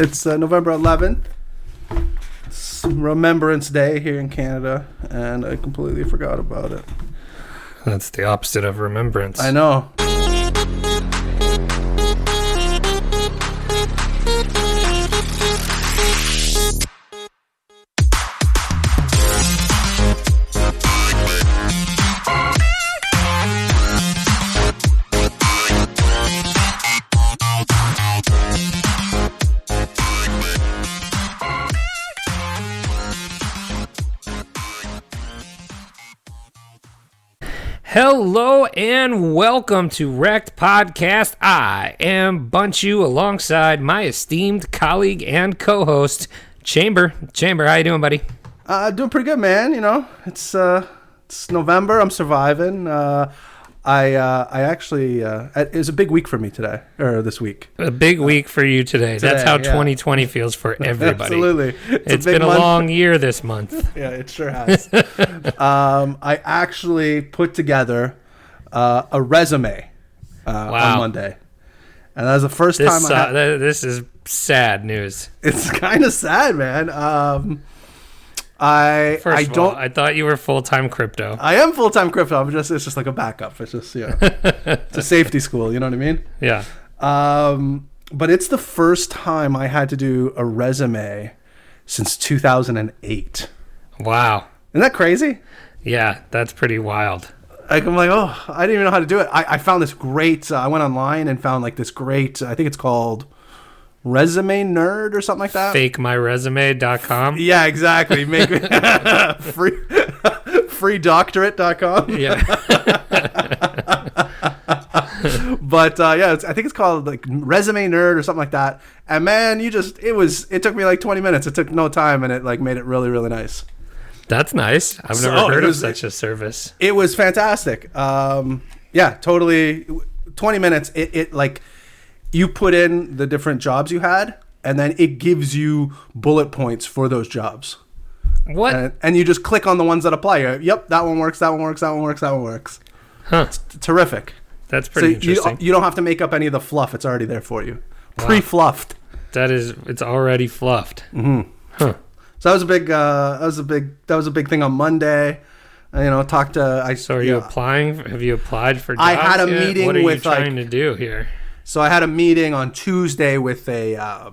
It's November 11th. It's Remembrance Day here in Canada, and I completely forgot about it. That's the opposite of remembrance. I know. Hello and welcome to REKT Podcast. I am Bunchu alongside my esteemed colleague and co-host, Chamber. Chamber, how you doing, buddy? Doing pretty good, man. You know, it's November. I'm surviving. I actually it was a big week for me today, or this week. A big week for you today. That's how 2020 feels for everybody. Absolutely. It's been a long year this month. Yeah, it sure has. I actually put together a resume on Monday. And that was the first time this is sad news. It's kind of sad, man. I thought you were full-time crypto. I am full-time crypto. It's just like a backup. It's just, it's a safety school. You know what I mean? Yeah. But it's the first time I had to do a resume since 2008. Wow. Isn't that crazy? Yeah, that's pretty wild. I'm like, I didn't even know how to do it. I found this great, I went online and found like this great, I think it's called Resume Nerd or something like that. FakeMyResume.com. Yeah, exactly. Make freedoctorate.com. Yeah. But I think it's called like Resume Nerd or something like that. And man, it took me like 20 minutes. It took no time, and it like made it really, really nice. That's nice. I've never heard of such a service. It was fantastic. Yeah, totally. 20 minutes. It like, you put in the different jobs you had, and then it gives you bullet points for those jobs. What? And you just click on the ones that apply. Yep, that one works, that one works, that one works, that one works. Huh. It's terrific. That's pretty interesting. You don't have to make up any of the fluff. It's already there for you. Wow. Pre-fluffed. It's already fluffed. Mm-hmm. Huh. So that was a big thing on Monday. Talked to. So are you applying? Have you applied for jobs I had a yet? meeting with. What are with you trying to do here? So I had a meeting on Tuesday with a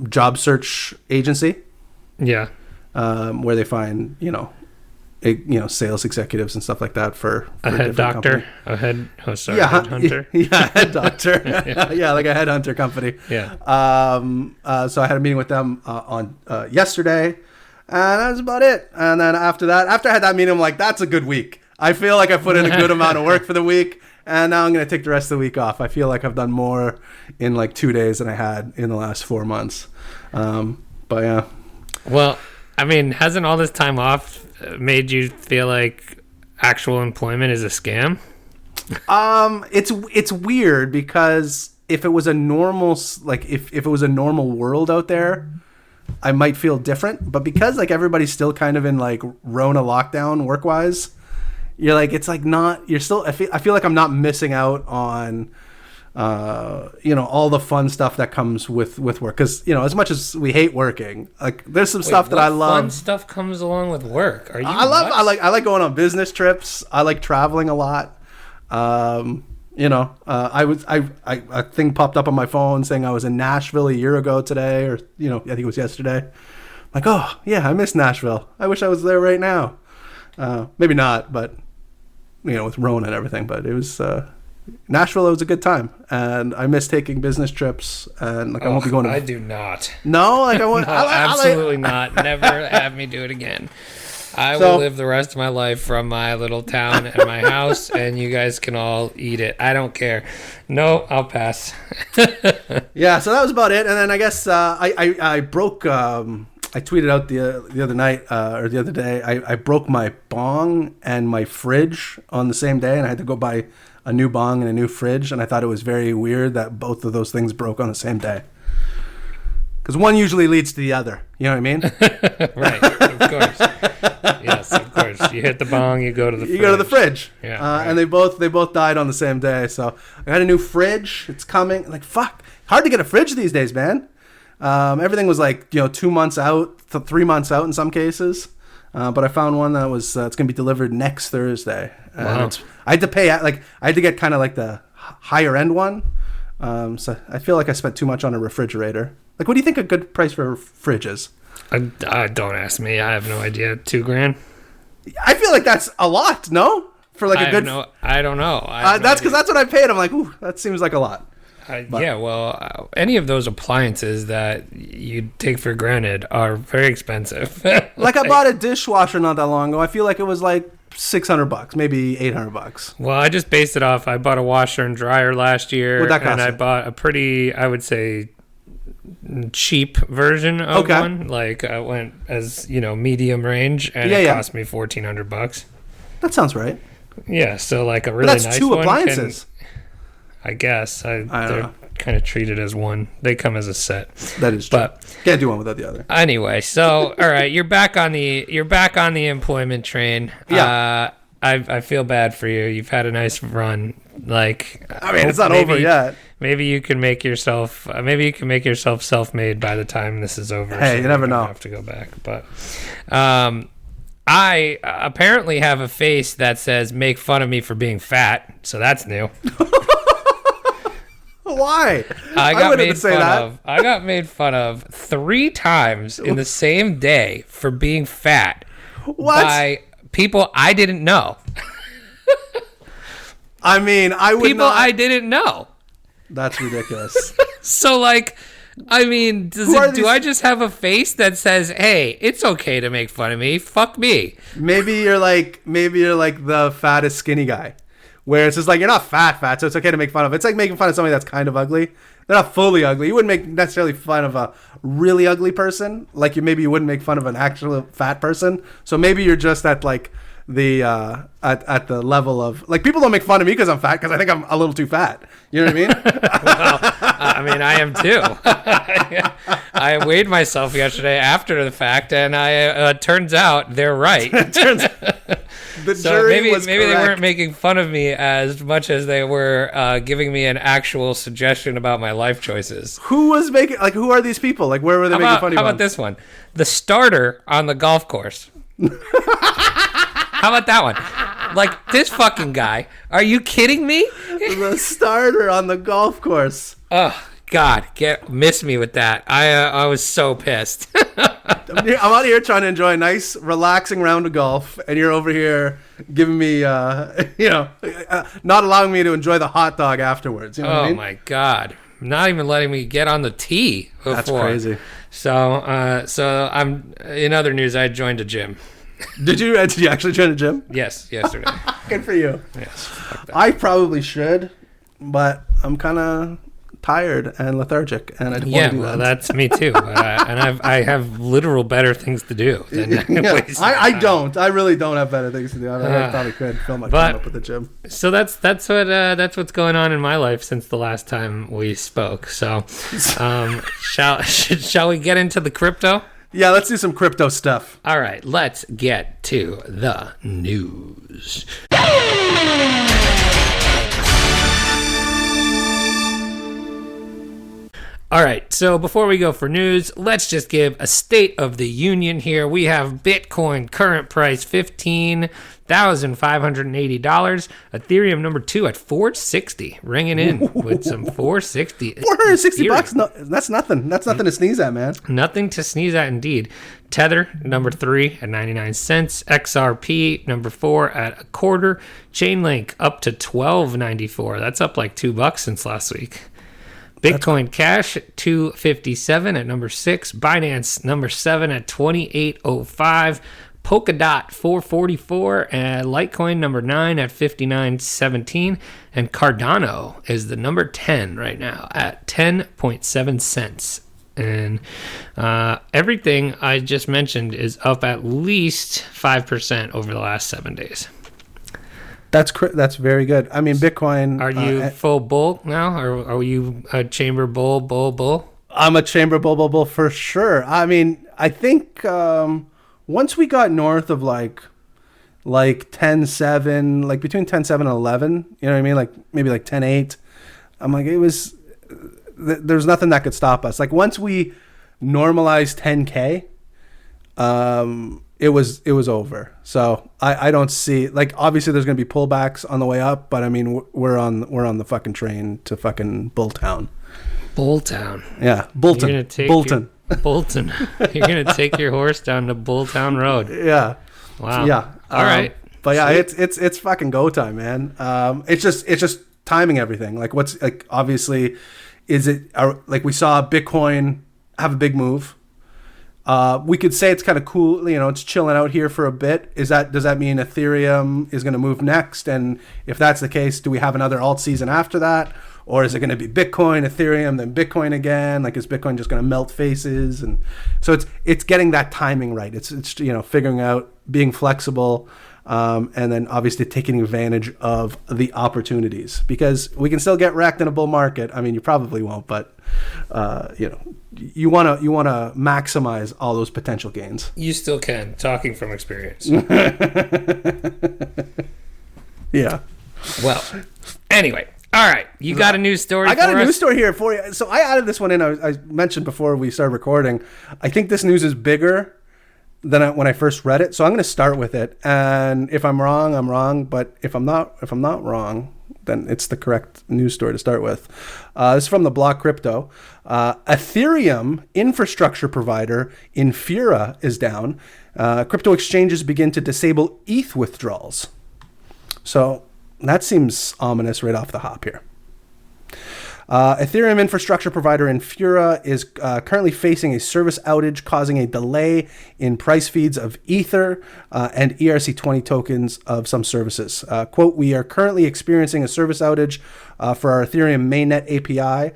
job search agency. Yeah. Where they find sales executives and stuff like that for a head doctor, headhunter. Yeah, head doctor. Yeah, like a headhunter company. Yeah. So I had a meeting with them on yesterday, and that was about it. And then after I had that meeting, I'm like, that's a good week. I feel like I put in a good amount of work for the week, and now I'm going to take the rest of the week off. I feel like I've done more in like 2 days than I had in the last 4 months. But yeah. Well, I mean, hasn't all this time off made you feel like actual employment is a scam? It's weird because if it was a normal, like if it was a normal world out there, I might feel different. But because like everybody's still kind of in like Rona lockdown work wise, you're like, it's like not, you're still, I feel like I'm not missing out on, all the fun stuff that comes with work. Cause as much as we hate working, like there's some stuff that I love. Fun stuff comes along with work. Are you? I like going on business trips. I like traveling a lot. A thing popped up on my phone saying I was in Nashville a year ago today, or, I think it was yesterday. Like, oh yeah, I miss Nashville. I wish I was there right now. Maybe not, but with Rona and everything, but it was Nashville. It was a good time, and I miss taking business trips. And like, I won't be going. I do not. No, like I want. No, absolutely not. Never have me do it again. I will live the rest of my life from my little town and my house, and you guys can all eat it. I don't care. No, I'll pass. Yeah, so that was about it. And then I guess I broke. I tweeted out the other night or the other day. I broke my bong and my fridge on the same day, and I had to go buy a new bong and a new fridge. And I thought it was very weird that both of those things broke on the same day, because one usually leads to the other. You know what I mean? Right. Of course. Yes, of course. goes. You hit the bong, you go to the fridge. You go to the fridge. Yeah. Right. And they both died on the same day. So I got a new fridge. It's coming. Like, fuck. Hard to get a fridge these days, man. Everything was like, 2 months out, 3 months out in some cases. But I found one that was, it's going to be delivered next Thursday. Wow. I had to pay, I had to get kind of like the higher end one. So I feel like I spent too much on a refrigerator. Like, what do you think a good price for a fridge is? Don't ask me. I have no idea. $2,000. I feel like that's a lot. No, for like a good. I don't know. That's because that's what I paid. I'm like, ooh, that seems like a lot. Yeah, well, any of those appliances that you take for granted are very expensive. Like I bought a dishwasher not that long ago. I feel like it was like $600, maybe $800. Well, I just based it off. I bought a washer and dryer last year, What'd that cost and I you? bought a pretty, I would say, cheap version of one. Like I went as medium range, and it cost me $1,400. That sounds right. Yeah, so like a really But that's nice two one appliances. I guess I don't they're know. kind of treated as one. They come as a set. That is true. But Can't do one without the other. anyway, so all right, you're back on the employment train. Yeah. I feel bad for you. You've had a nice run. Like, I mean, it's not over yet. Maybe you can make yourself. Maybe you can make yourself self-made by the time this is over. Hey, you never know. Have to go back, but I apparently have a face that says "make fun of me for being fat," so that's new. Why? I got wouldn't made fun of 3 times in the same day for being fat. What? By people I didn't know. I mean, I would People not. I didn't know. That's ridiculous. So, like, I mean, do I just have a face that says, "Hey, it's okay to make fun of me. Fuck me." Maybe you're like the fattest skinny guy, where it's just like you're not fat, so it's okay to make fun of. It's like making fun of somebody that's kind of ugly. They're not fully ugly. You wouldn't make necessarily fun of a really ugly person, like you wouldn't make fun of an actual fat person. So maybe you're just at like the at the level of like people don't make fun of me because I'm fat because I think I'm a little too fat. You know what I mean? Well, I mean, I am too. I weighed myself yesterday after the fact, and I turns out they're right. The So jury maybe was they correct. weren't making fun of me as much as they were giving me an actual suggestion about my life choices. Who was making who are these people? Like where were they making fun of you? How about this one? The starter on the golf course. How about that one? Like this fucking guy. Are you kidding me? The starter on the golf course. Oh God, miss me with that. I was so pissed. I'm out here trying to enjoy a nice, relaxing round of golf, and you're over here giving me, not allowing me to enjoy the hot dog afterwards. You know what I mean? My God, not even letting me get on the tee before. That's crazy. So I'm. In other news, I joined a gym. Did you actually join a gym? Yes, yesterday. Good for you. Yes. Fuck that. I probably should, but I'm kind of tired and lethargic, and I don't want to do that. That's me too. And I have literal better things to do than waste my I time. don't. I really don't have better things to do. I probably could fill my time up with the gym. So that's what's going on in my life since the last time we spoke. So, shall we get into the crypto? Yeah, let's do some crypto stuff. All right, let's get to the news. All right, so before we go for news, let's just give a state of the union here. We have Bitcoin current price $15,580. Ethereum number 2 at $460, ringing in with some $460. $460? No, that's nothing. That's nothing to sneeze at, man. Nothing to sneeze at, indeed. Tether number 3 at 99 cents. XRP number 4 at a quarter. Chainlink up to $12.94. That's up like $2 since last week. Bitcoin Cash at $257 at number 6. Binance number 7 at $28.05. Polkadot $444 and Litecoin number 9 at $59.17. And Cardano is the number 10 right now at 10.7 cents. And everything I just mentioned is up at least 5% over the last 7 days. That's very good. I mean, Bitcoin. Are you full bull now, or are you a chamber bull? I'm a chamber bull for sure. I mean, I think once we got north of like like 10.7, like between 10.7 and 11. You know what I mean? Like maybe like 10.8. I'm like, there's nothing that could stop us. Like once we normalized 10K, it was over. So I don't see, like, obviously there's going to be pullbacks on the way up, but I mean, we're on the fucking train to fucking Bulltown. Bulltown. Yeah. Bolton. You're gonna take Bolton. Bolton. You're going to take your horse down to Bulltown Road. Yeah. Wow. Yeah. All right. But yeah, Sweet. it's fucking go time, man. It's just timing everything. Like what's like, obviously, like we saw Bitcoin have a big move. We could say it's kind of cool, you know, it's chilling out here for a bit. Does that mean Ethereum is going to move next? And if that's the case, do we have another alt season after that? Or is it going to be Bitcoin, Ethereum, then Bitcoin again? Like, is Bitcoin just going to melt faces? And so it's getting that timing right. It's you know, figuring out, being flexible, and then obviously taking advantage of the opportunities, because we can still get wrecked in a bull market. I mean, you probably won't, but you know, you want to maximize all those potential gains. You still can, talking from experience. Yeah. Well, anyway. All right, you got a news story. I got for a us? news story here for you. So I added this one in. I mentioned before we started recording. I think this news is bigger than when I first read it. So I'm going to start with it. And if I'm wrong, I'm wrong. But if I'm not wrong, then it's the correct news story to start with. This is from the Block Crypto. Ethereum infrastructure provider Infura is down. Crypto exchanges begin to disable ETH withdrawals. So that seems ominous right off the hop here. Ethereum infrastructure provider Infura is currently facing a service outage, causing a delay in price feeds of Ether and ERC20 tokens of some services. Quote, we are currently experiencing a service outage for our Ethereum mainnet API.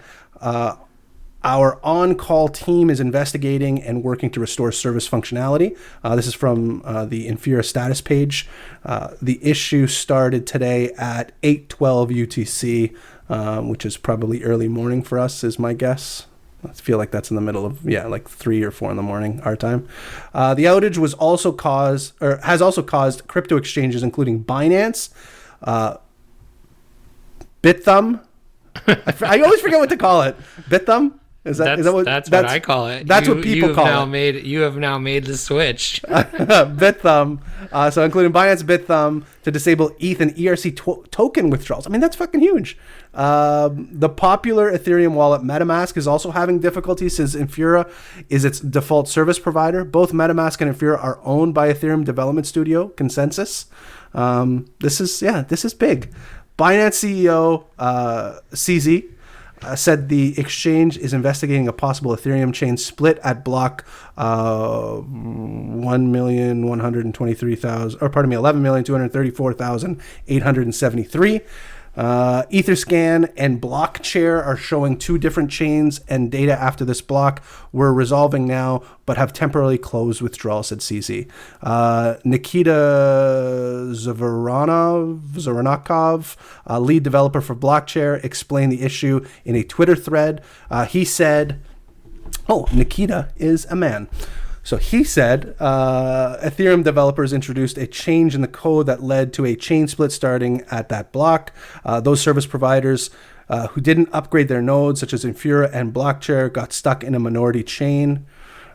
Our on-call team is investigating and working to restore service functionality. This is from the Infura status page. The issue started today at 8:12 UTC, which is probably early morning for us, is my guess. I feel like that's in the middle of, like 3 or 4 in the morning, our time. The outage has also caused crypto exchanges, including Binance, BitThumb. I always forget what to call it. BitThumb? That's what I call it. That's what people call it. You have now made the switch. BitThumb, so including Binance, BitThumb, to disable ETH and ERC token withdrawals. I mean, that's fucking huge. The popular Ethereum wallet MetaMask is also having difficulties since Infura is its default service provider. Both MetaMask and Infura are owned by Ethereum development studio Consensus. This is big. Binance CEO CZ said the exchange is investigating a possible Ethereum chain split at block 11,234,873. Etherscan and Blockchair are showing 2 different chains, and data after this block we're resolving now, but have temporarily closed withdrawals, said CZ. Nikita Zveranakov, lead developer for Blockchair, explained the issue in a Twitter thread. He said, Nikita is a man. So he said Ethereum developers introduced a change in the code that led to a chain split starting at that block. Those service providers who didn't upgrade their nodes, such as Infura and Blockchair, got stuck in a minority chain.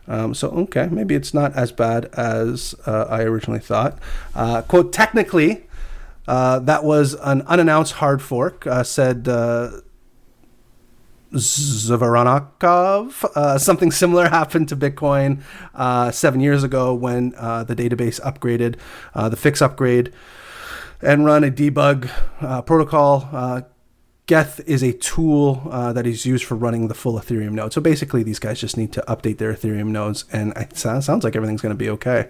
Okay, maybe it's not as bad as I originally thought. Quote, technically, that was an unannounced hard fork, said Zveranakov. Something similar happened to Bitcoin 7 years ago when the database upgraded, the fix upgrade, and run a debug protocol. Geth is a tool that is used for running the full Ethereum node. So basically, these guys just need to update their Ethereum nodes, and it sounds like everything's going to be okay.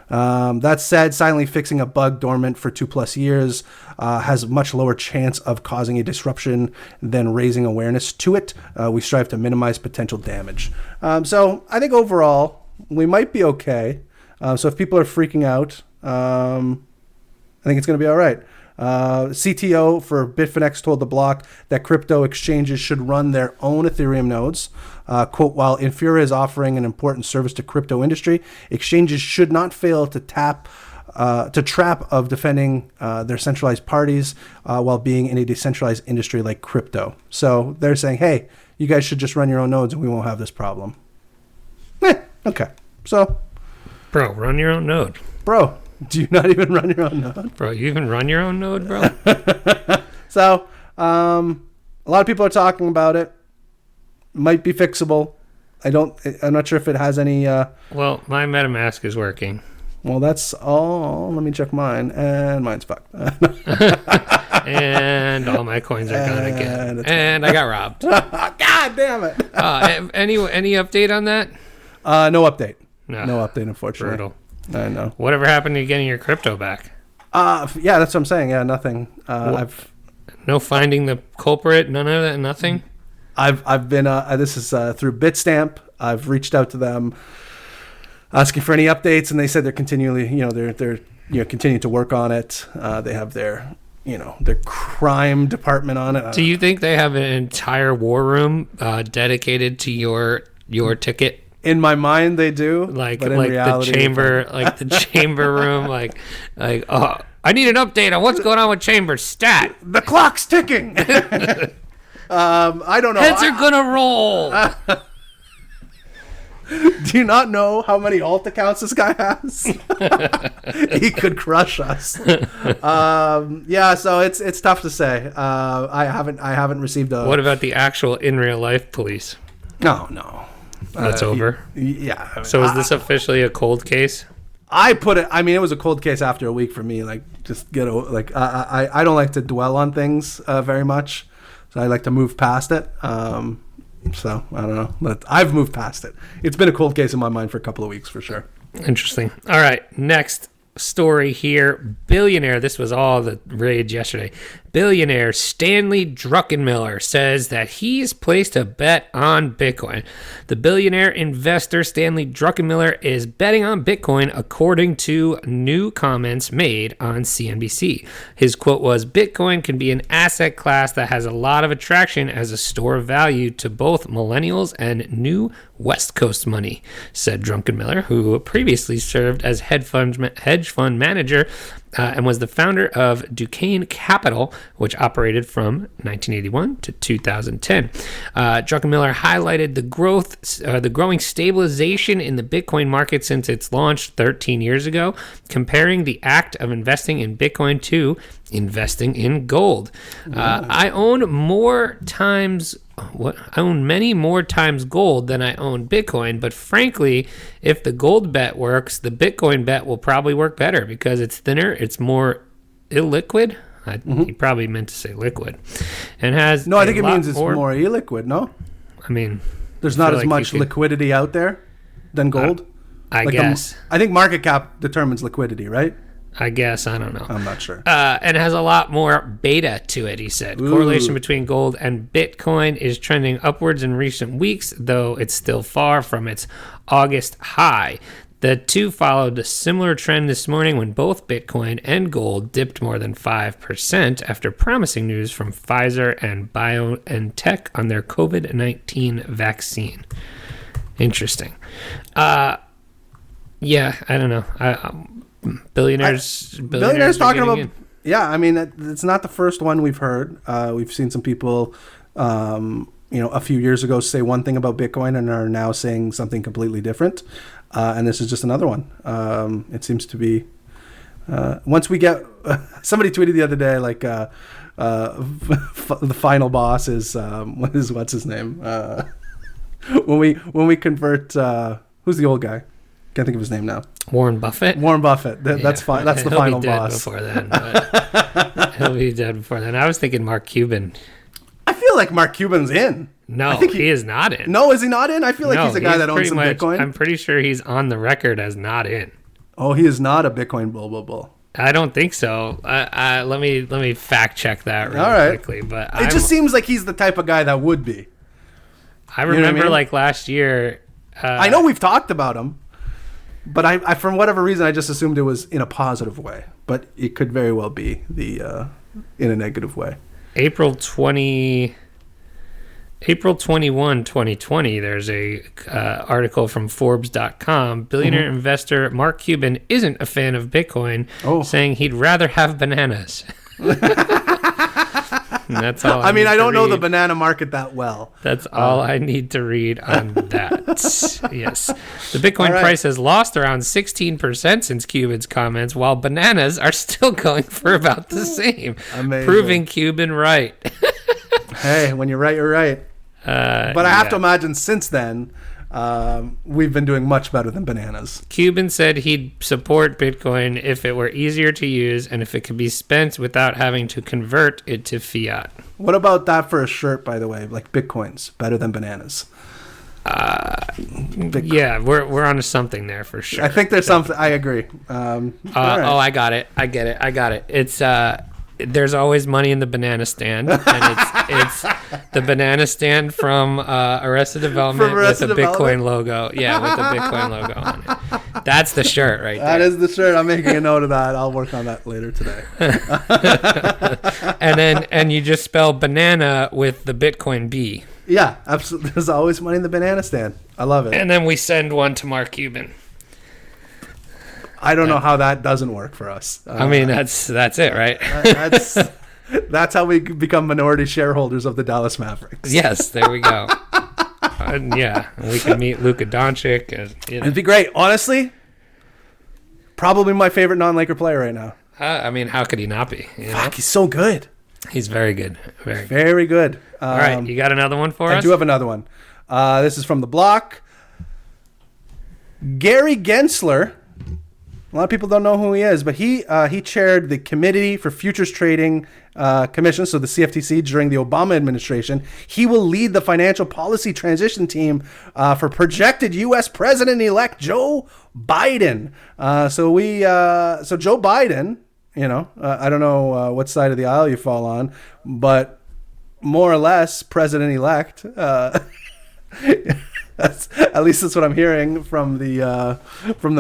That said, silently fixing a bug dormant for 2+ years has a much lower chance of causing a disruption than raising awareness to it. We strive to minimize potential damage. So I think overall, we might be okay. So if people are freaking out, I think it's going to be all right. CTO for Bitfinex told the Block that crypto exchanges should run their own Ethereum nodes. Quote, while Infura is offering an important service to crypto industry, exchanges should not fail to tap trap of defending their centralized parties while being in a decentralized industry like crypto. So they're saying, hey, you guys should just run your own nodes and we won't have this problem. Okay. So, bro, run your own node. Bro, do you not even run your own node? Bro, you even run your own node, bro? So, a lot of people are talking about it. Might be fixable. I'm not sure if it has any... Well, my MetaMask is working. Well, that's all. Let me check mine. And mine's fucked. And all my coins are gone again. And I got robbed. God damn it. Any update on that? No update. No update, unfortunately. Brutal. I know. Whatever happened to getting your crypto back? Yeah, that's what I'm saying. Yeah, nothing. I've no finding the culprit. None of that. Nothing. I've been. This is through Bitstamp. I've reached out to them, asking for any updates, and they said they're continually, they're continuing to work on it. They have their crime department on it. Do you think they have an entire war room dedicated to your ticket? In my mind, they do. Like reality, the chamber room. Like, oh, I need an update on what's going on with chamber stat. The clock's ticking. I don't know. Heads are gonna roll. Do you not know how many alt accounts this guy has? He could crush us. Yeah, so it's tough to say. I haven't received a. What about the actual in real life police? No. That's over. Yeah. So is this officially a cold case? It was a cold case after a week for me. Like, just get over. Like, I don't like to dwell on things very much, so I like to move past it. So I don't know, but I've moved past it. It's been a cold case in my mind for a couple of weeks for sure. Interesting. All right, next story here. Billionaire, this was all the rage yesterday. Billionaire Stanley Druckenmiller says that he's placed a bet on Bitcoin. The billionaire investor Stanley Druckenmiller is betting on Bitcoin according to new comments made on CNBC. His quote was, "Bitcoin can be an asset class that has a lot of attraction as a store of value to both millennials and new West Coast money," said Druckenmiller, who previously served as hedge fund manager and was the founder of Duquesne Capital, which operated from 1981 to 2010. Druckenmiller highlighted the growing stabilization in the Bitcoin market since its launch 13 years ago, comparing the act of investing in Bitcoin to investing in gold. I own many more times gold than I own Bitcoin, but frankly, if the gold bet works, the Bitcoin bet will probably work better because it's thinner, it's more illiquid. He probably meant to say liquid, and has I think it means it's more illiquid. No, I mean, there's not as much liquidity out there than gold. I guess. I think market cap determines liquidity, right? I guess. I don't know. I'm not sure. And has a lot more beta to it, he said. Ooh. Correlation between gold and Bitcoin is trending upwards in recent weeks, though it's still far from its August high. The two followed a similar trend this morning when both Bitcoin and gold dipped more than 5% after promising news from Pfizer and BioNTech on their COVID-19 vaccine. Interesting. Yeah, I don't know. Billionaires talking about I mean, it's not the first one we've heard. We've seen some people a few years ago say one thing about Bitcoin and are now saying something completely different, and this is just another one. It seems to be once we get somebody tweeted the other day like the final boss is what's his name when we convert who's the old guy? Can't think of his name now. Warren Buffett. That's fine. That's the final boss. He'll be dead before then. He'll be dead before then. I was thinking Mark Cuban. I feel like Mark Cuban's in. No, I think he is not in. No, is he not in? I feel like he's a guy that owns some Bitcoin. I'm pretty sure he's on the record as not in. Oh, he is not a Bitcoin bull. I don't think so. Let me fact check that really quickly. But it just seems like he's the type of guy that would be. I remember like last year. I know we've talked about him. But I, for whatever reason, I just assumed it was in a positive way. But it could very well be in a negative way. April 20. April 21, 2020, there's a article from Forbes.com. Billionaire investor Mark Cuban isn't a fan of Bitcoin, saying he'd rather have bananas. And that's all I mean, I don't know the banana market that well. That's all I need to read on that. Yes. The Bitcoin price has lost around 16% since Cuban's comments, while bananas are still going for about the same. Amazing. Proving Cuban right. Hey, when you're right, you're right. But I have to imagine since then, we've been doing much better than bananas. Cuban said he'd support Bitcoin if it were easier to use and if it could be spent without having to convert it to fiat. What about that for a shirt, by the way? Like Bitcoins, better than bananas. Yeah, we're onto something there for sure. I think there's something. I agree. Right. Oh, I got it. I get it. It's there's always money in the banana stand, and it's the banana stand from Arrested Development with the Bitcoin logo. Yeah, with the Bitcoin logo on it. That's the shirt right there. That is the shirt. I'm making a note of that. I'll work on that later today. and you just spell banana with the Bitcoin B. Yeah, absolutely. There's always money in the banana stand. I love it. And then we send one to Mark Cuban. I don't know how that doesn't work for us. I mean, that's it, right? That's how we become minority shareholders of the Dallas Mavericks. Yes, there we go. Yeah, we can meet Luka Doncic. It'd be great. Honestly, probably my favorite non-Laker player right now. I mean, how could he not be? Fuck, he's so good. He's very good. Very good. All right, you got another one for us? I do have another one. This is from The Block. Gary Gensler. A lot of people don't know who he is, but he chaired the Committee for Futures Trading Commission, so the CFTC, during the Obama administration. He will lead the financial policy transition team for projected U.S. President-elect Joe Biden. So Joe Biden, I don't know what side of the aisle you fall on, but more or less President-elect. At least that's what I'm hearing from the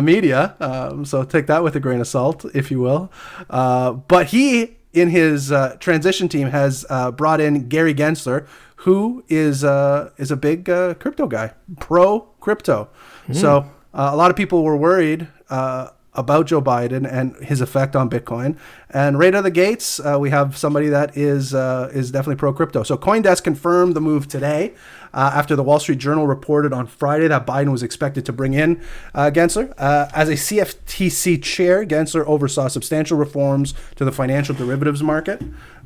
media. So take that with a grain of salt, if you will. But he, in his transition team, has brought in Gary Gensler, who is a big crypto guy, pro crypto. So a lot of people were worried about Joe Biden and his effect on Bitcoin. And right out of the gates, we have somebody that is definitely pro crypto. So CoinDesk confirmed the move today after the Wall Street Journal reported on Friday that Biden was expected to bring in Gensler. As a CFTC chair, Gensler oversaw substantial reforms to the financial derivatives market.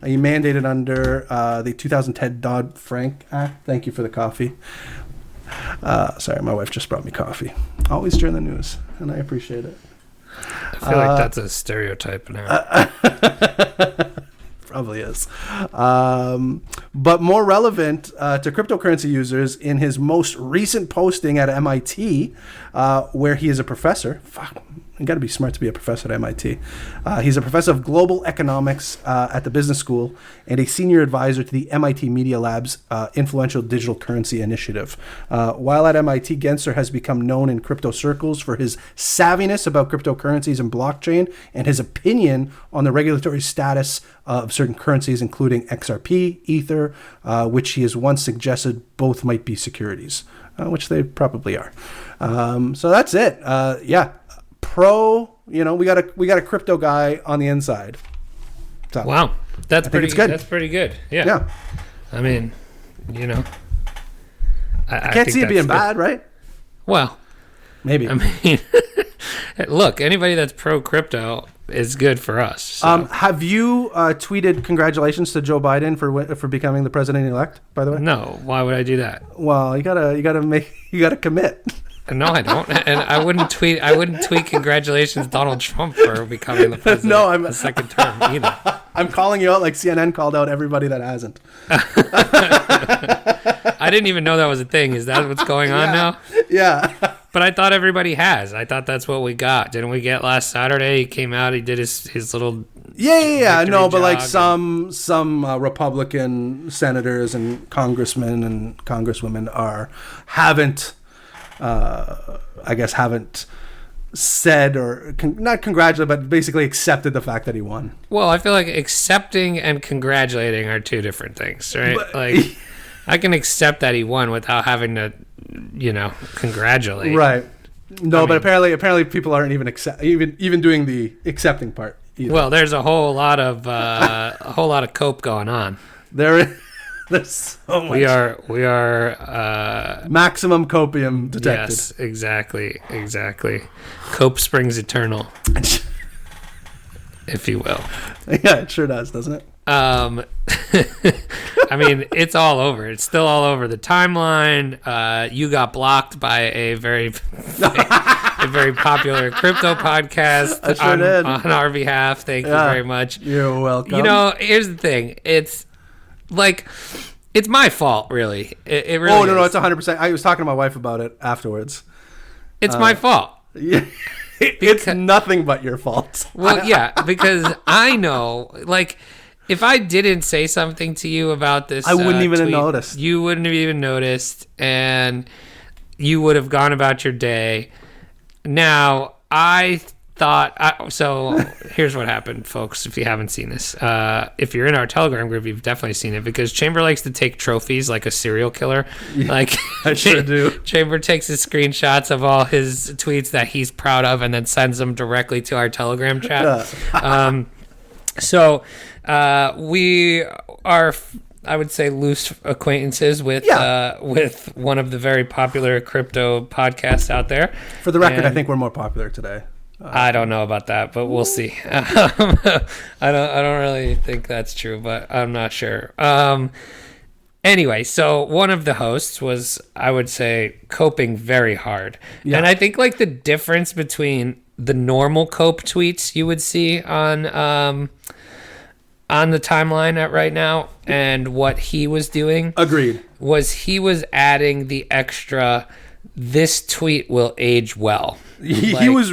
He mandated under the 2010 Dodd-Frank Act. Thank you for the coffee. Sorry, my wife just brought me coffee. Always during the news, and I appreciate it. I feel like that's a stereotype now. Probably is. But more relevant to cryptocurrency users, in his most recent posting at MIT, where he is a professor. Fuck, you got to be smart to be a professor at MIT. He's a professor of global economics at the business school and a senior advisor to the MIT Media Lab's influential digital currency initiative. While at MIT, Gensler has become known in crypto circles for his savviness about cryptocurrencies and blockchain and his opinion on the regulatory status of certain currencies, including XRP, Ether, which he has once suggested both might be securities, which they probably are. So that's it. Yeah. Pro, we got a crypto guy on the inside. So, wow, that's pretty good. That's pretty good. Yeah. Yeah. I mean, I can't see it being bad, right? Well, maybe. I mean, look, anybody that's pro crypto is good for us. So. Have you tweeted congratulations to Joe Biden for becoming the president-elect? By the way, no. Why would I do that? Well, you gotta commit. No, I don't, and I wouldn't tweet congratulations Donald Trump for becoming the president. No, the second term either. I'm calling you out like CNN called out everybody that hasn't. I didn't even know that was a thing. Is that what's going on now? Yeah. But I thought everybody has. I thought that's what we got. Didn't we get last Saturday? He came out. He did his little. Yeah. No, but like some Republican senators and congressmen and congresswomen haven't said or not congratulated, but basically accepted the fact that he won. Well, I feel like accepting and congratulating are two different things, right? I can accept that he won without having to, congratulate. Right. No, but apparently people aren't even doing the accepting part either. Well, there's a whole lot of cope going on. There's so much. We are maximum copium detected. Yes, exactly. Cope springs eternal, if you will. Yeah, it sure does, doesn't it? I mean, it's all over. It's still all over the timeline. You got blocked by a very popular crypto podcast on our behalf. Thank you very much. You're welcome. Here's the thing. It's like, it's my fault, really. It really Oh, no, is. it's 100%. I was talking to my wife about it afterwards. It's my fault. Yeah. It's nothing but your fault. Well, yeah, because I know, like, if I didn't say something to you about this, I wouldn't even have tweet, noticed. You wouldn't have even noticed, and you would have gone about your day. Now, I thought... so, here's what happened, folks, if you haven't seen this. If you're in our Telegram group, you've definitely seen it, because Chamber likes to take trophies like a serial killer. Yeah, like I sure do. Chamber takes his screenshots of all his tweets that he's proud of and then sends them directly to our Telegram chat. So we are, I would say, loose acquaintances with one of the very popular crypto podcasts out there. For the record, I think we're more popular today. I don't know about that, but we'll see. I don't really think that's true, but I'm not sure. Anyway, so one of the hosts was, I would say, coping very hard. Yeah. And I think like the difference between the normal cope tweets you would see on the timeline right now and what he was doing. Agreed. Was he was adding the extra, this tweet will age well. He was...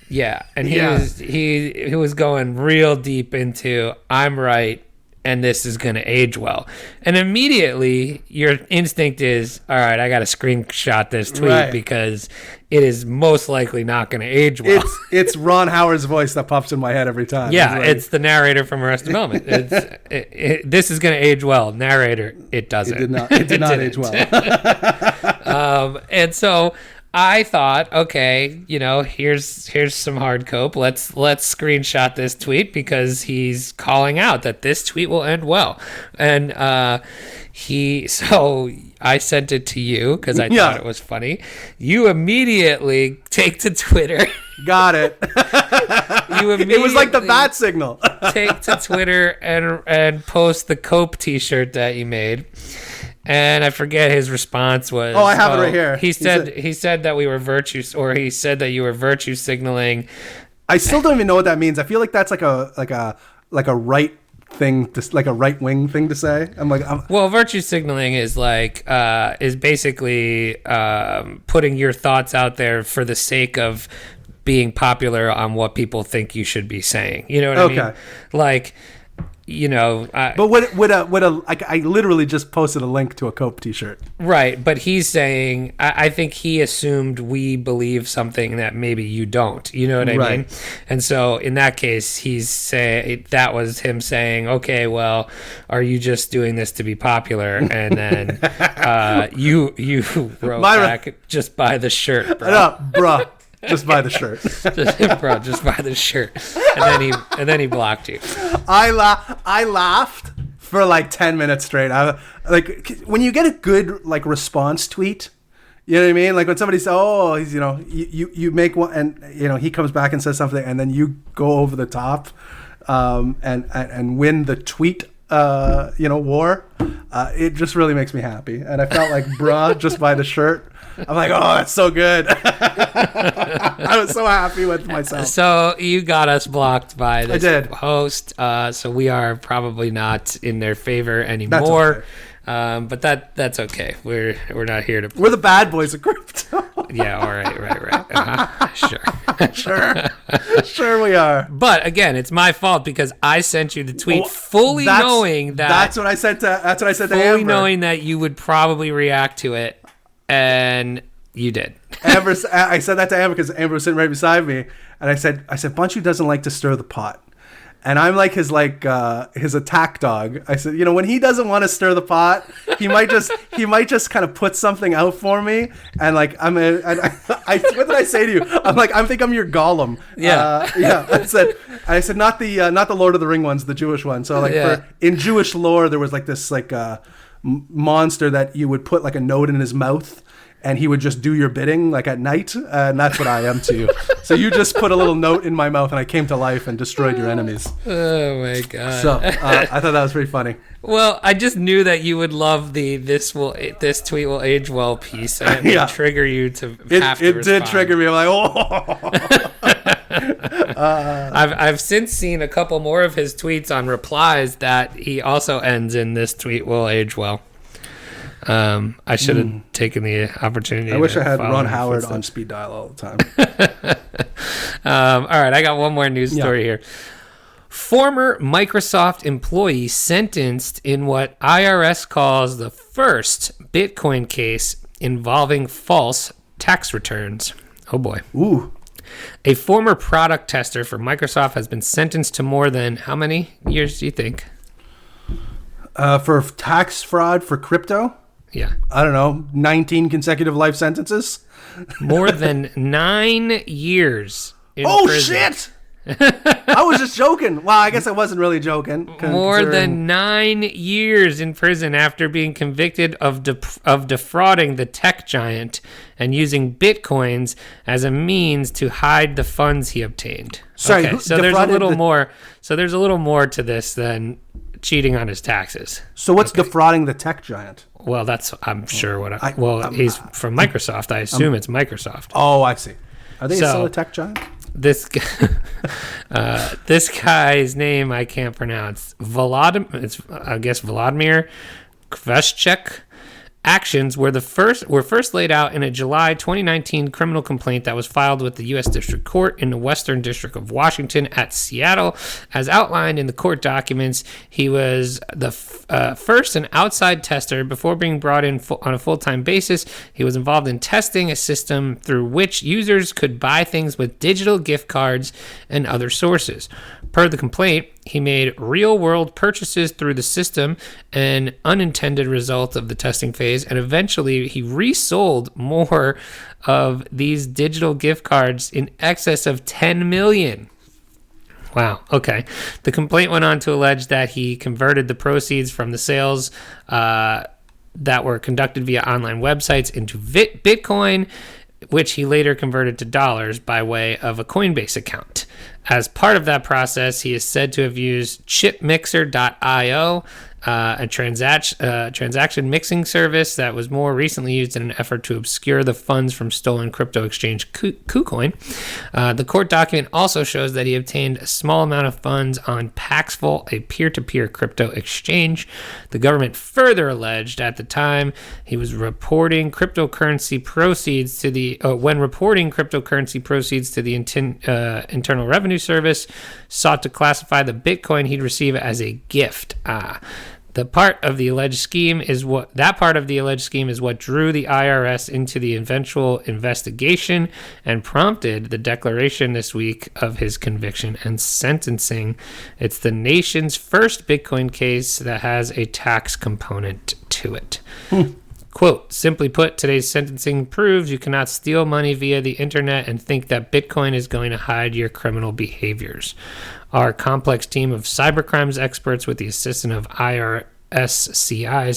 Yeah, and he was going real deep into, I'm right, and this is going to age well. And immediately, your instinct is, all right, I got to screenshot this tweet because it is most likely not going to age well. It's Ron Howard's voice that pops in my head every time. Yeah, it's the narrator from Arrested Development. This is going to age well. Narrator, it doesn't. It did not age well. And so... I thought, okay, here's some hard cope. Let's screenshot this tweet because he's calling out that this tweet will end well. And so I sent it to you because I thought it was funny. You immediately take to Twitter. Got it. It was like the bat signal. Take to Twitter and post the cope t-shirt that you made. And I forget his response was. Oh, I have it right here. He said that we were virtue, or he said that you were virtue signaling. I still don't even know what that means. I feel like that's like a right thing, like a right wing thing to say. Well, virtue signaling is is basically putting your thoughts out there for the sake of being popular on what people think you should be saying. You know what I mean? Like. But I literally just posted a link to a Cope t-shirt. Right, but he's saying, I think he assumed we believe something that maybe you don't. You know what I mean? And so in that case, he's saying that was him saying, okay, well, are you just doing this to be popular? And then you wrote back, just buy the shirt, bro. No, bruh. Just buy the shirt. Bro, just buy the shirt. And then he blocked you. I laughed for like 10 minutes straight. When you get a good response tweet, you know what I mean? Like when somebody says, "Oh, he's you make one," and he comes back and says something, and then you go over the top, and win the tweet war. It just really makes me happy, and I felt like, bruh, just buy the shirt. I'm like, oh, that's so good. I was so happy with myself. So you got us blocked by this host. So we are probably not in their favor anymore. But that's okay. We're not here to. We're the bad boys of crypto. Yeah. All right. Sure. Sure we are. But again, it's my fault because I sent you the tweet fully knowing that. That's what I said to Amber. Fully knowing that you would probably react to it. And you did. I said that to Amber because Amber was sitting right beside me, and I said, Bunchu doesn't like to stir the pot, And I'm like his attack dog. I said, when he doesn't want to stir the pot, he might just kind of put something out for me. And like what did I say to you? I think I'm your Gollum. Yeah. I said not the Lord of the Ring ones, the Jewish one. So in Jewish lore, there was like this monster that you would put like a note in his mouth. And he would just do your bidding like at night, and that's what I am to you. So you just put a little note in my mouth, and I came to life and destroyed your enemies. Oh my god! So I thought that was pretty funny. Well, I just knew that you would love this tweet will age well piece, and it would trigger you to have to respond. It did trigger me. I'm like, I've since seen a couple more of his tweets on replies that he also ends in this tweet will age well. I should have taken the opportunity. I wish I had Ron Howard on speed dial all the time. All right, I got one more news story here. Former Microsoft employee sentenced in what IRS calls the first Bitcoin case involving false tax returns. Oh boy. Ooh. A former product tester for Microsoft has been sentenced to more than how many years do you think? For tax fraud for crypto? Yeah. I don't know, 19 consecutive life sentences? More than 9 years in prison. Shit! I was just joking. Well, I guess I wasn't really joking. More than 9 years in prison after being convicted of defrauding the tech giant and using bitcoins as a means to hide the funds he obtained. Sorry, okay, so there's a little more. So there's a little more to this than cheating on his taxes. So what's defrauding the tech giant? Well, that's I'm sure what he's from Microsoft. I assume it's Microsoft. Oh, I see. Are they still a tech giant? This guy's name I can't pronounce. Vladimir Kveshchek. Actions were first laid out in a July 2019 criminal complaint that was filed with the U.S. District Court in the Western District of Washington at Seattle. As outlined in the court documents, he was the first an outside tester before being brought in on a full-time basis. He was involved in testing a system through which users could buy things with digital gift cards and other sources. Per the complaint, he made real-world purchases through the system, an unintended result of the testing phase, and eventually he resold more of these digital gift cards in excess of 10 million. Wow, okay. The complaint went on to allege that he converted the proceeds from the sales that were conducted via online websites into Bitcoin, which he later converted to dollars by way of a Coinbase account. As part of that process, he is said to have used chipmixer.io, a transaction mixing service that was more recently used in an effort to obscure the funds from stolen crypto exchange KuCoin. The court document also shows that he obtained a small amount of funds on Paxful, a peer-to-peer crypto exchange. The government further alleged at the time he was reporting cryptocurrency proceeds to the Internal Revenue Service, sought to classify the Bitcoin he'd receive as a gift. That part of the alleged scheme is what drew the IRS into the eventual investigation and prompted the declaration this week of his conviction and sentencing. It's the nation's first Bitcoin case that has a tax component to it. Quote, simply put, today's sentencing proves you cannot steal money via the internet and think that Bitcoin is going to hide your criminal behaviors. Our complex team of cybercrimes experts with the assistance of IRSCI's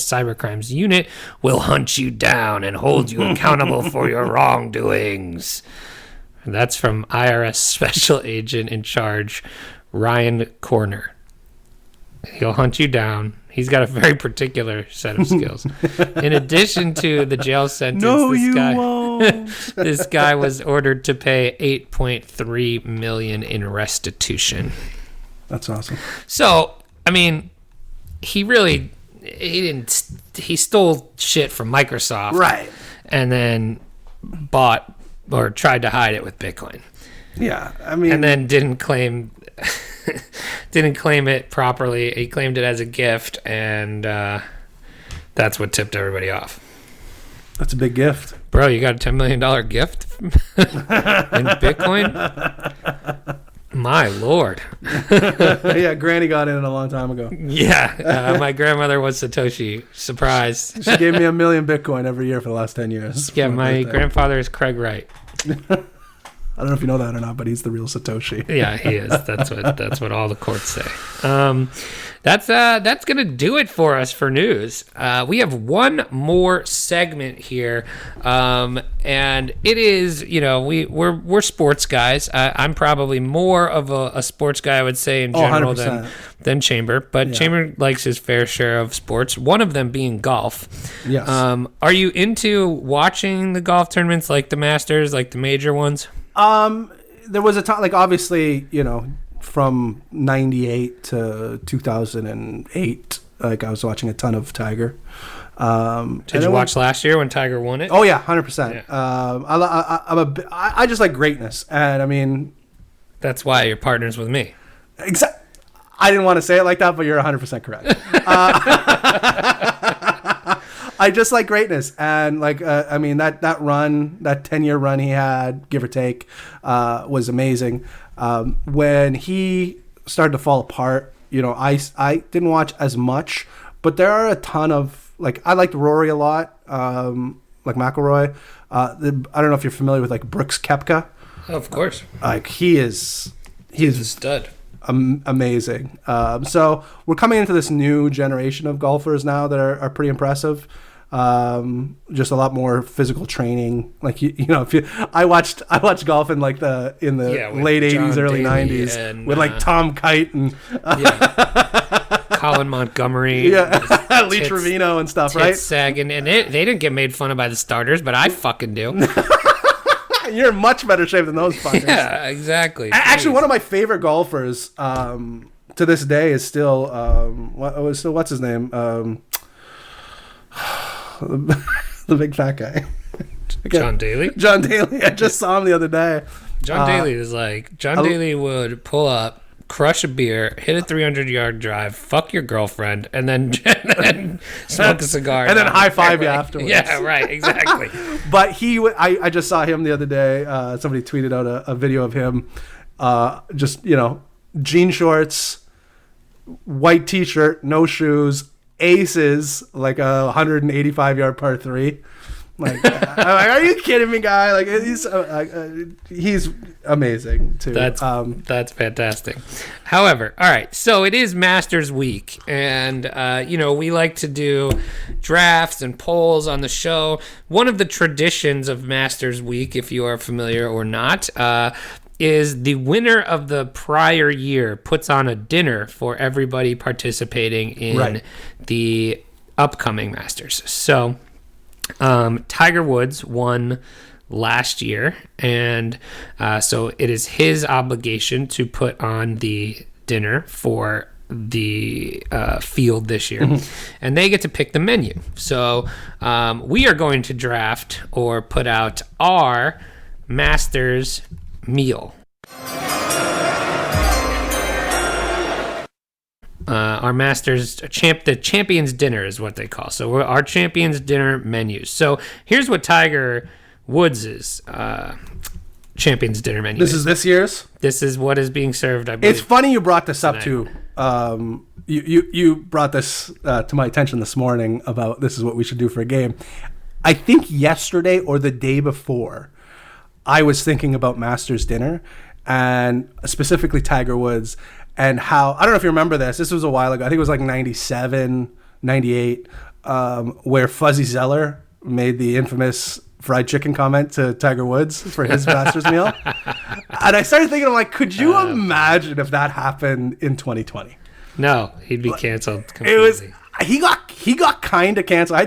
cybercrimes unit will hunt you down and hold you accountable for your wrongdoings. And that's from IRS Special Agent in Charge, Ryan Corner. He'll hunt you down. He's got a very particular set of skills. In addition to the jail sentence, this guy was ordered to pay $8.3 million in restitution. That's awesome. So, I mean, he stole shit from Microsoft, right? And then bought or tried to hide it with Bitcoin. Yeah, I mean, and then didn't claim it properly. He claimed it as a gift, and that's what tipped everybody off. That's a big gift, bro. You got a $10 million gift in Bitcoin. My Lord. Yeah, Granny got in it a long time ago. Yeah. My grandmother was Satoshi. Surprise. She gave me 1 million Bitcoin every year for the last 10 years. Yeah, my grandfather is Craig Wright. I don't know if you know that or not, but he's the real Satoshi. Yeah, he is. That's what all the courts say. That's gonna do it for us for news. We have one more segment here, and it is, we're sports guys. I'm probably more of a sports guy, I would say, in general than Chamber, but Chamber likes his fair share of sports. One of them being golf. Yes. Are you into watching the golf tournaments, like the Masters, like the major ones? There was a time, like, obviously, from 98 to 2008, like, I was watching a ton of Tiger. Did you watch last year when Tiger won it? Oh yeah, 100%. Yeah. I just like greatness, and I mean, that's why you're partners with me. I didn't want to say it like that, but you're 100% correct. I just like greatness, and like I mean that 10-year run he had, give or take, was amazing. When he started to fall apart, I didn't watch as much, but there are a ton of, like, I liked Rory a lot, like McIlroy. I don't know if you're familiar with, like, Brooks Koepka. Of course. Like, he's a stud. Amazing. So we're coming into this new generation of golfers now that are pretty impressive. Just a lot more physical training. Like, I watched golf in like the late 80s, early 90s and, with like Tom Kite and Colin Montgomery, Lee Trevino and stuff, right? Sagan, and they didn't get made fun of by the starters, but I fucking do. You're in much better shape than those fuckers. Yeah, exactly. Actually, one of my favorite golfers to this day is still what's his name? The big fat guy. John Daly? John Daly. I just saw him the other day. John Daly is like, Daly would pull up, crush a beer, hit a 300-yard drive, fuck your girlfriend, and then smoke a cigar. And then high-five you afterwards. Yeah, right, exactly. But I just saw him the other day. Somebody tweeted out a video of him, just, jean shorts, white T-shirt, no shoes, aces, like a 185-yard par 3. Like, are you kidding me, guy? Like, he's amazing too. That's fantastic. However, all right, so it is Masters Week, and we like to do drafts and polls on the show. One of the traditions of Masters Week, if you are familiar or not, is the winner of the prior year puts on a dinner for everybody participating in the upcoming Masters. So Tiger Woods won last year, and so it is his obligation to put on the dinner for the field this year, and they get to pick the menu. So we are going to draft or put out our Masters meal. Our Masters the Champions Dinner is what they call. So our Champions Dinner menus. So here's what Tiger Woods' Champions Dinner menu is. This is this year's? This is what is being served, I believe. It's funny you brought this up too. You brought this to my attention this morning about this is what we should do for a game. I think yesterday or the day before, I was thinking about Masters dinner, and specifically Tiger Woods, and how, I don't know if you remember this was a while ago, I think it was like 97, 98, where Fuzzy Zeller made the infamous fried chicken comment to Tiger Woods for his Masters meal. And I started thinking, I'm like, could you imagine if that happened in 2020? No, he'd be canceled completely. It was, he got kind of canceled. I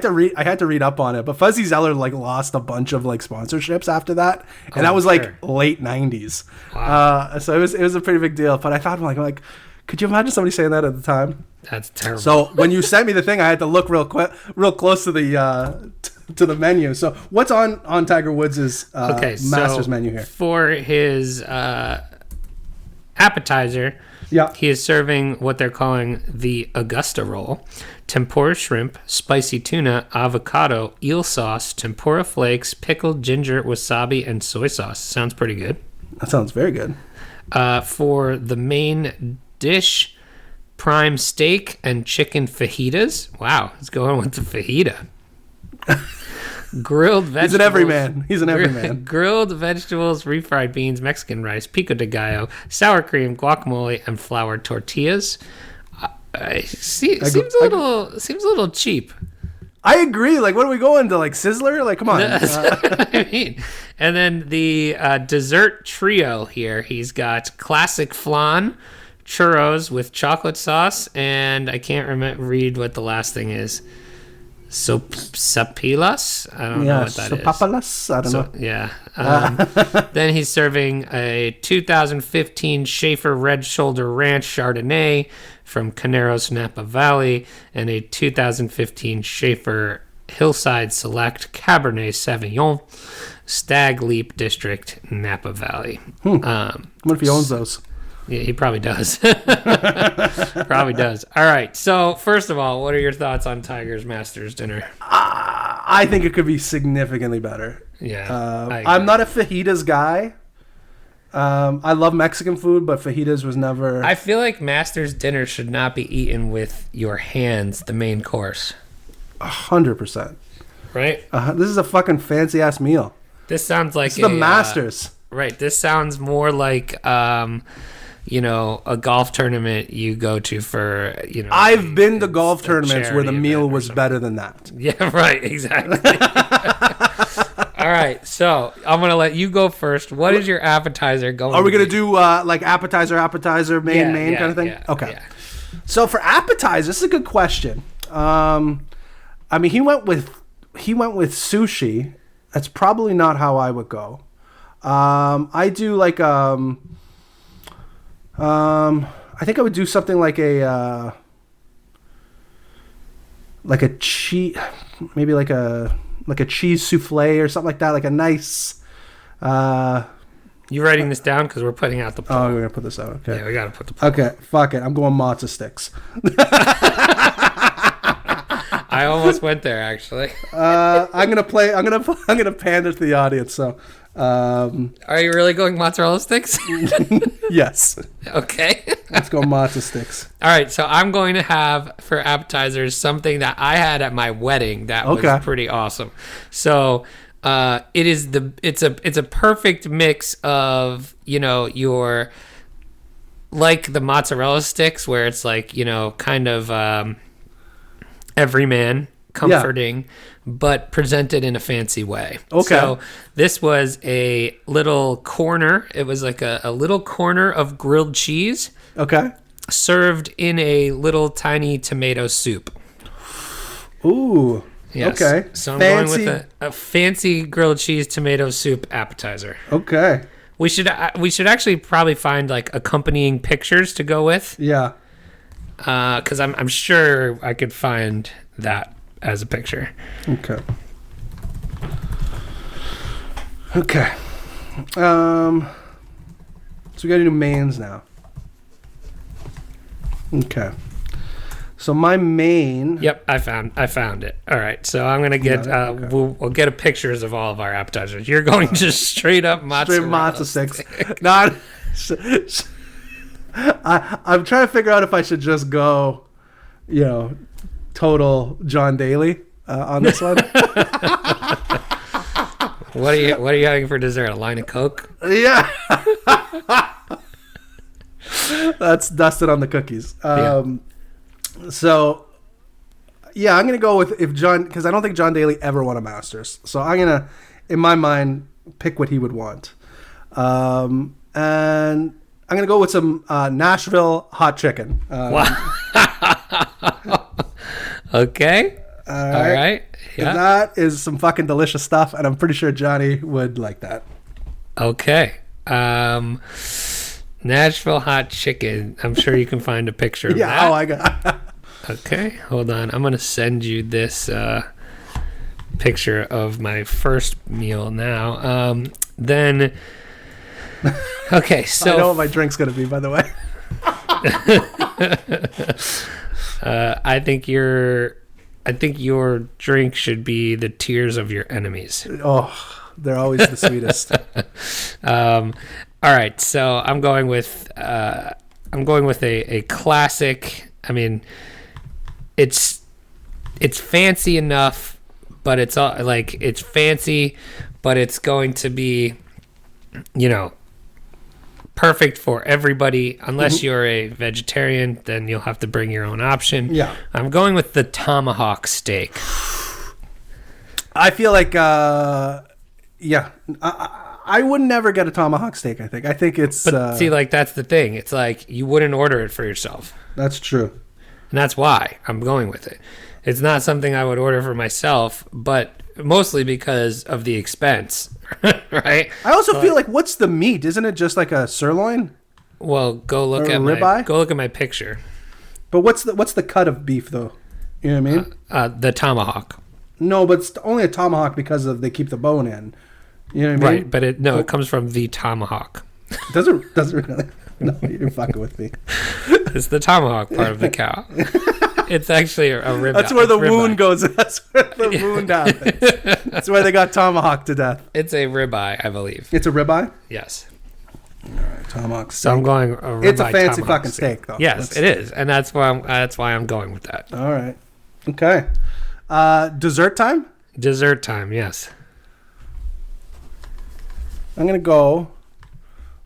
had to read up on it, but Fuzzy Zeller like lost a bunch of like sponsorships after that, and that was like late 90s. Wow. So it was a pretty big deal. But I thought, like, could you imagine somebody saying that at the time? That's terrible. So when you sent me the thing, I had to look real close to the menu. So what's on Tiger Woods' Masters menu here? For his appetizer, he is serving what they're calling the Augusta roll: tempura shrimp, spicy tuna, avocado, eel sauce, tempura flakes, pickled ginger, wasabi, and soy sauce. Sounds pretty good. That sounds very good. For the main dish, prime steak and chicken fajitas. Wow, he's going with the fajita. Grilled vegetables. He's an everyman. Grilled vegetables, refried beans, Mexican rice, pico de gallo, sour cream, guacamole, and flour tortillas. Seems a little cheap. I agree. Like, what are we going to? Like Sizzler? Like, come on. I mean, and then the dessert trio here. He's got classic flan, churros with chocolate sauce, and I can't read what the last thing is. Sopapilas? I don't know what that is. Sopapilas? I don't know. Yeah. Then he's serving a 2015 Schaefer Red Shoulder Ranch Chardonnay from Caneros Napa Valley and a 2015 Schaefer Hillside Select Cabernet Sauvignon Stag Leap District Napa Valley. What if he owns those? Yeah, he probably does. Probably does. All right. So, first of all, what are your thoughts on Tiger's Masters dinner? I think it could be significantly better. Yeah. I'm not a fajitas guy. I love Mexican food, but fajitas was never... I feel like Masters dinner should not be eaten with your hands, the main course. 100%. Right? This is a fucking fancy-ass meal. This sounds like the Masters. Right. This sounds more like... a golf tournament you go to for, I've been to golf tournaments where the meal was better than that. Yeah, right, exactly. All right, so I'm going to let you go first. What is your appetizer going to be? Are we going to do like appetizer, main kind of thing? Yeah, okay. Yeah. So for appetizer, this is a good question. I mean, he went with sushi. That's probably not how I would go. I do like I think I would do something like a cheese, maybe like a cheese souffle or something like that, like a nice. You writing this down because we're putting out the poll. Oh, we're gonna put this out. Okay. Yeah, we gotta put the poll. Okay, fuck it. I'm going matzo sticks. I almost went there actually. I'm gonna pander to the audience. So. Are you really going mozzarella sticks? Yes. Okay. Let's go matzo sticks. All right, so I'm going to have for appetizers something that I had at my wedding that was pretty awesome. So it's a perfect mix of your like the mozzarella sticks where it's like kind of everyman comforting. Yeah. But presented in a fancy way. Okay. So this was a little corner. It was like a little corner of grilled cheese. Okay. Served in a little tiny tomato soup. Ooh. Yes. Okay. So I'm going with a fancy grilled cheese tomato soup appetizer. Okay. We should actually probably find like accompanying pictures to go with. Yeah. Because I'm sure I could find that as a picture. Okay. So we gotta do mains now. Okay. So my main. Yep, I found it. All right, so I'm gonna get. We'll get pictures of all of our appetizers. You're going just straight up matzo sticks. Not. I'm trying to figure out if I should just go, total John Daly on this one. What are you having for dessert? A line of Coke? Yeah. That's dusted on the cookies. So yeah, I'm gonna go with because I don't think John Daly ever won a Masters. So I'm gonna, in my mind, pick what he would want. And I'm gonna go with some Nashville hot chicken. Wow. Okay. All right. Yeah. That is some fucking delicious stuff, and I'm pretty sure Johnny would like that. Okay. Nashville hot chicken. I'm sure you can find a picture of that. Yeah, I got. Okay, hold on. I'm going to send you this picture of my first meal now. Then, okay, so... I know what my drink's going to be, by the way. I think your drink should be the tears of your enemies. Oh, they're always the sweetest. All right, so I'm going with a classic. I mean, it's fancy enough, but it's all like it's fancy, but it's going to be, perfect for everybody. Unless you're a vegetarian, then you'll have to bring your own option. Yeah, I'm going with the tomahawk steak. I feel like, I would never get a tomahawk steak. I think it's. But see, like that's the thing. It's like you wouldn't order it for yourself. That's true. And that's why I'm going with it. It's not something I would order for myself, but mostly because of the expense, right? I also feel like, what's the meat? Isn't it just like a sirloin? Well, go look Or at ribeye? my picture. But what's the cut of beef though? You know what I mean? The tomahawk. No, but it's only a tomahawk because they keep the bone in. You know what I mean? Right, but it comes from the tomahawk. Doesn't really? No, you're fucking with me. It's the tomahawk part of the cow. It's actually a rib. That's where the wound goes. That's where the wound happens. That's where they got tomahawked to death. It's a ribeye, I believe. It's a ribeye? Yes. All right, tomahawk steak. So I'm going a ribeye. It's a fancy tomahawk fucking steak, though. Yes, it is, and that's why I'm going with that. All right. Okay. Dessert time? Dessert time, yes. I'm gonna go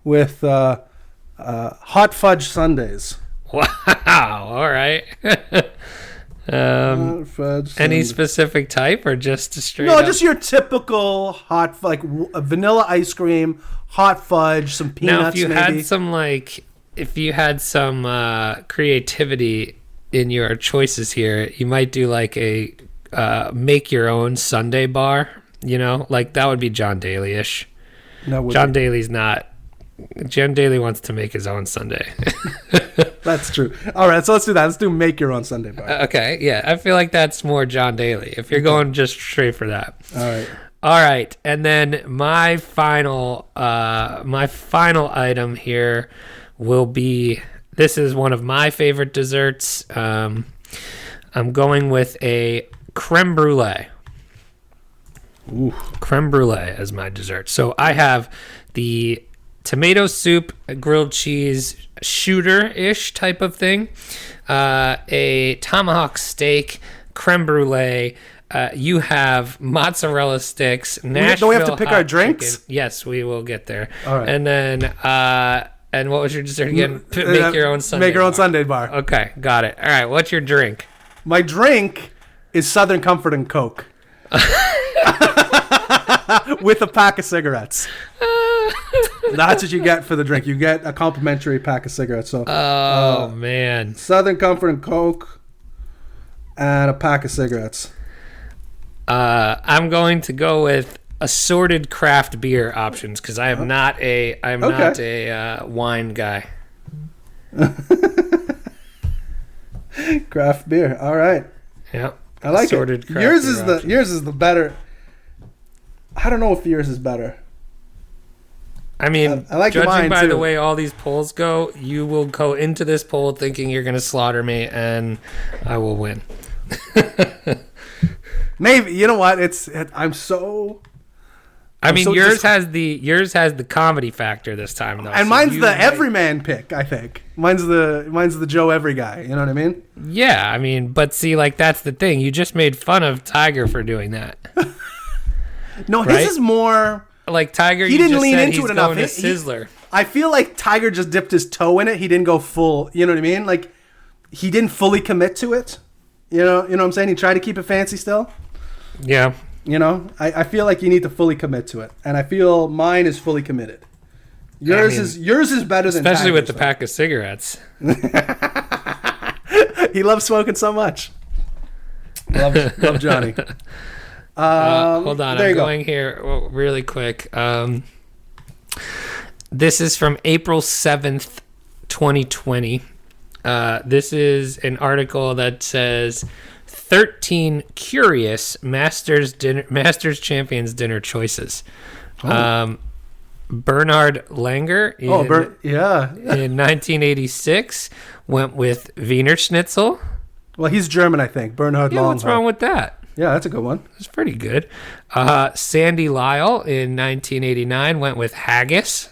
with hot fudge sundaes. Wow. All right. Hot fudge Any sundaes. specific type or just a straight No, up? just your typical hot, vanilla ice cream, hot fudge, some peanuts. Now, if you maybe. had some creativity in your choices here, you might do like a make your own sundae bar. Like that would be John Daly-ish. John Daly wants to make his own sundae. That's true. All right, so let's do that. Let's do make your own sundae bar. Okay, yeah, I feel like that's more John Daly. If you're going just straight for that. All right, and then my final item here will be. This is one of my favorite desserts. I'm going with a creme brulee. Ooh. Creme brulee as my dessert. So I have the tomato soup, grilled cheese, shooter-ish type of thing, a tomahawk steak, creme brulee. You have mozzarella sticks, Nashville. Don't we have to pick our drinks? Chicken. Yes, we will get there. All right. And then, and what was your dessert again? Make your own sundae. Make your own bar. sundae bar. Okay, got it. All right, what's your drink? My drink is Southern Comfort and Coke. With a pack of cigarettes. That's what you get for the drink. You get a complimentary pack of cigarettes. So, man. Southern Comfort and Coke and a pack of cigarettes. I'm going to go with assorted craft beer options because I am not a wine guy. Craft beer. All right. Yeah. I like assorted it. Craft Yours beer is options. the better. I don't know if yours is better. I mean, I like judging mine by too. the way all these polls go, you will go into this poll thinking you're going to slaughter me, and I will win. Maybe, you know what? Yours has the comedy factor this time though. And so mine's the everyman pick, I think. Mine's the Joe Every guy. You know what I mean? Yeah, I mean, but see, like that's the thing. You just made fun of Tiger for doing that. No, Right? his is more. Like Tiger, He you didn't just lean said into he's it enough. going to Sizzler. I feel like Tiger just dipped his toe in it. He didn't go full. You know what I mean? Like he didn't fully commit to it. You know what I'm saying? He tried to keep it fancy still. Yeah. You know, I feel like you need to fully commit to it, and I feel mine is fully committed. Yours is better than Especially Tiger's, with the though. pack of cigarettes. He loves smoking so much. Love Johnny. Hold on, there I'm you go. going here really quick. This is from April 7th, 2020. This is an article that says 13 curious Masters Champions dinner choices. Oh. Bernard Langer in 1986 went with Wiener Schnitzel. Well, he's German, I think. Bernhard Yeah, what's wrong with that? Yeah, that's a good one. It's pretty good. Sandy Lyle in 1989 went with haggis.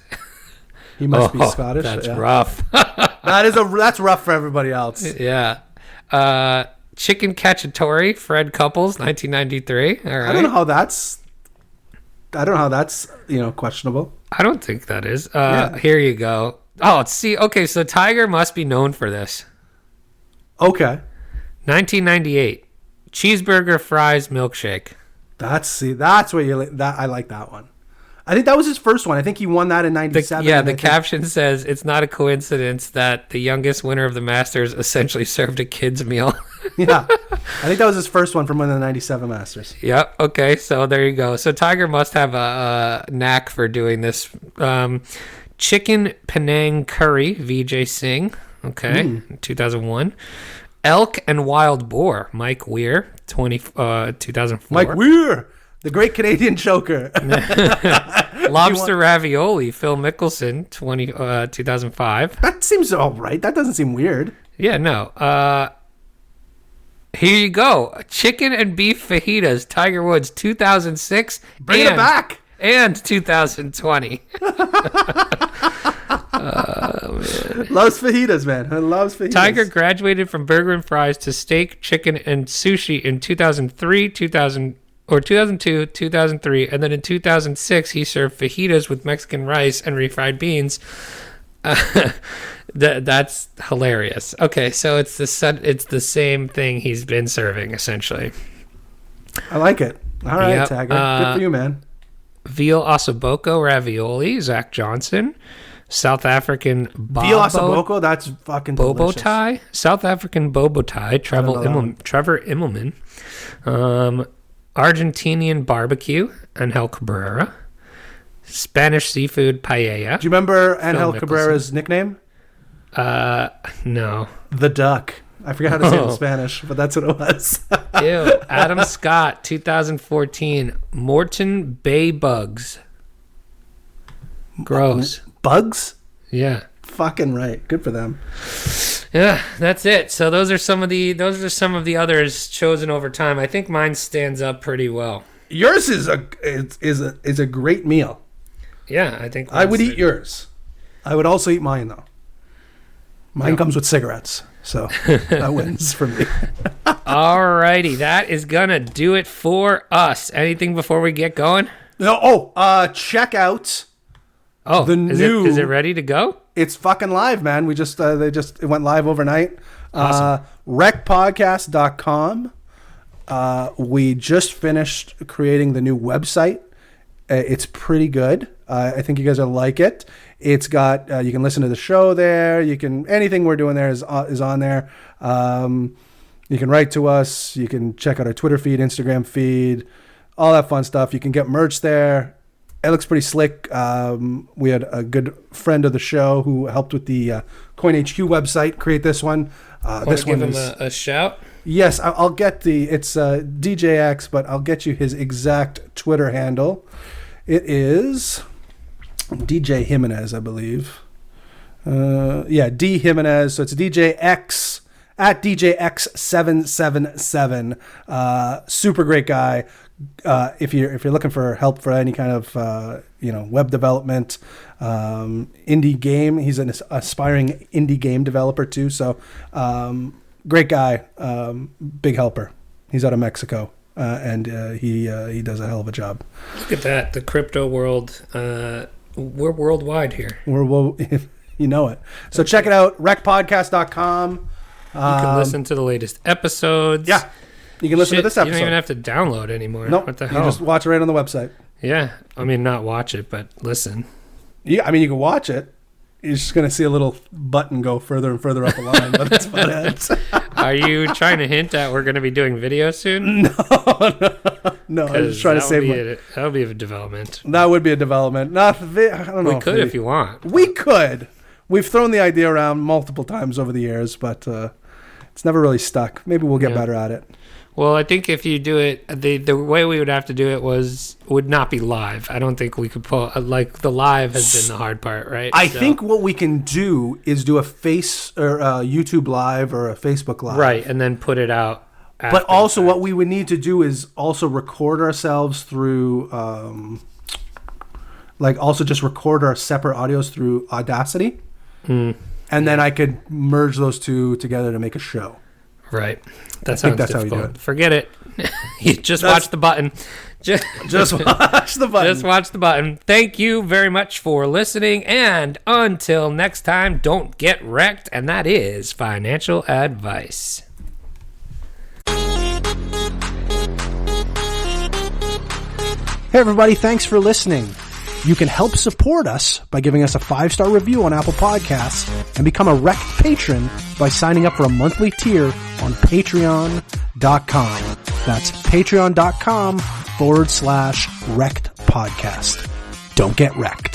He must be Scottish. That's rough. That's rough for everybody else. Yeah. Chicken cacciatore, Fred Couples, 1993. All right. I don't know how that's questionable. I don't think that is. Here you go. Oh, see, okay, so Tiger must be known for this. Okay. 1998. Cheeseburger, fries, milkshake. That's what you like. I like that one. I think that was his first one. I think he won that in 97. The caption says, it's not a coincidence that the youngest winner of the Masters essentially served a kid's meal. Yeah. I think that was his first one from winning the 97 Masters. Yep. Okay. So there you go. So Tiger must have a knack for doing this. Chicken Penang curry, Vijay Singh. Okay. 2001. Elk and wild boar, Mike Weir, 2004. Mike Weir, the great Canadian choker. Lobster ravioli, Phil Mickelson, 2005. That seems all right. That doesn't seem weird. Yeah, no. Here you go. Chicken and beef fajitas, Tiger Woods, 2006. Bring it back. And 2020. Loves fajitas, man. Loves fajitas. Tiger graduated from burger and fries to steak, chicken, and sushi in 2002, 2003, and then in 2006 he served fajitas with Mexican rice and refried beans. That's hilarious. Okay, so it's the same thing he's been serving essentially. I like it. All right, Tiger. Good for you, man. Veal ossobuco ravioli, Zach Johnson. South African veal ossobuco, that's fucking bobo delicious. tie. South African bobo tie, Trevor Immelman. Argentinian barbecue, Angel Cabrera. Spanish seafood paella. Do you remember Angel Cabrera's nickname? No. The Duck. I forgot how to say it in Spanish, but that's what it was. Ew. Adam Scott, 2014. Morton Bay Bugs. Gross. Bugs? Yeah. Fucking right. Good for them. Yeah, that's it. So those are some of the others chosen over time. I think mine stands up pretty well. Yours is a great meal. Yeah, I think I would eat yours. I would also eat mine though. Mine comes with cigarettes, so that wins for me. Alrighty, that is gonna do it for us. Anything before we get going? No. Check out. Oh, the new. Is it ready to go? It's fucking live, man. We just it went live overnight. Awesome. REKTpodcast.com. We just finished creating the new website. It's pretty good. I think you guys will like it. It's got you can listen to the show there. You can anything we're doing there is on there. You can write to us. You can check out our Twitter feed, Instagram feed, all that fun stuff. You can get merch there. It looks pretty slick. We had a good friend of the show who helped with the CoinHQ website create this one. This one give him a shout. Yes, I'll get it's DJX, but I'll get you his exact Twitter handle. It is DJ Jimenez, I believe. D Jimenez. So it's DJX at DJX777. Super great guy. If you're looking for help for any kind of web development, indie game, he's an aspiring indie game developer too. So great guy, big helper. He's out of Mexico, and he does a hell of a job. Look at that, the crypto world. We're worldwide here. You know it. So check it out, REKTpodcast.com. You can listen to the latest episodes. Yeah. You can listen to this episode. You don't even have to download anymore. Nope. What the hell? You just watch it right on the website. Yeah. I mean, not watch it, but listen. Yeah, I mean, you can watch it. You're just going to see a little button go further and further up the line, but that's about it. Are you trying to hint at we're going to be doing video soon? No. I'm just trying to save that would be a development. That would be a development. I don't know. We could if you want. We could. We've thrown the idea around multiple times over the years, but it's never really stuck. Maybe we'll get better at it. Well, I think if you do it, the way we would have to do it would not be live. I don't think we could pull, like, the live has been the hard part, right? I think what we can do is do a YouTube live or a Facebook live. Right, and then put it out. But also what we would need to do is also record ourselves through, also just record our separate audios through Audacity. And then I could merge those two together to make a show. Right. That sounds that's difficult. how you do it. Forget it. You just watch the button. Just watch the button. Just watch the button. Thank you very much for listening. And until next time, don't get wrecked. And that is financial advice. Hey, everybody. Thanks for listening. You can help support us by giving us a 5-star review on Apple Podcasts and become a REKT patron by signing up for a monthly tier on Patreon.com. That's patreon.com/REKT podcast. Don't get wrecked.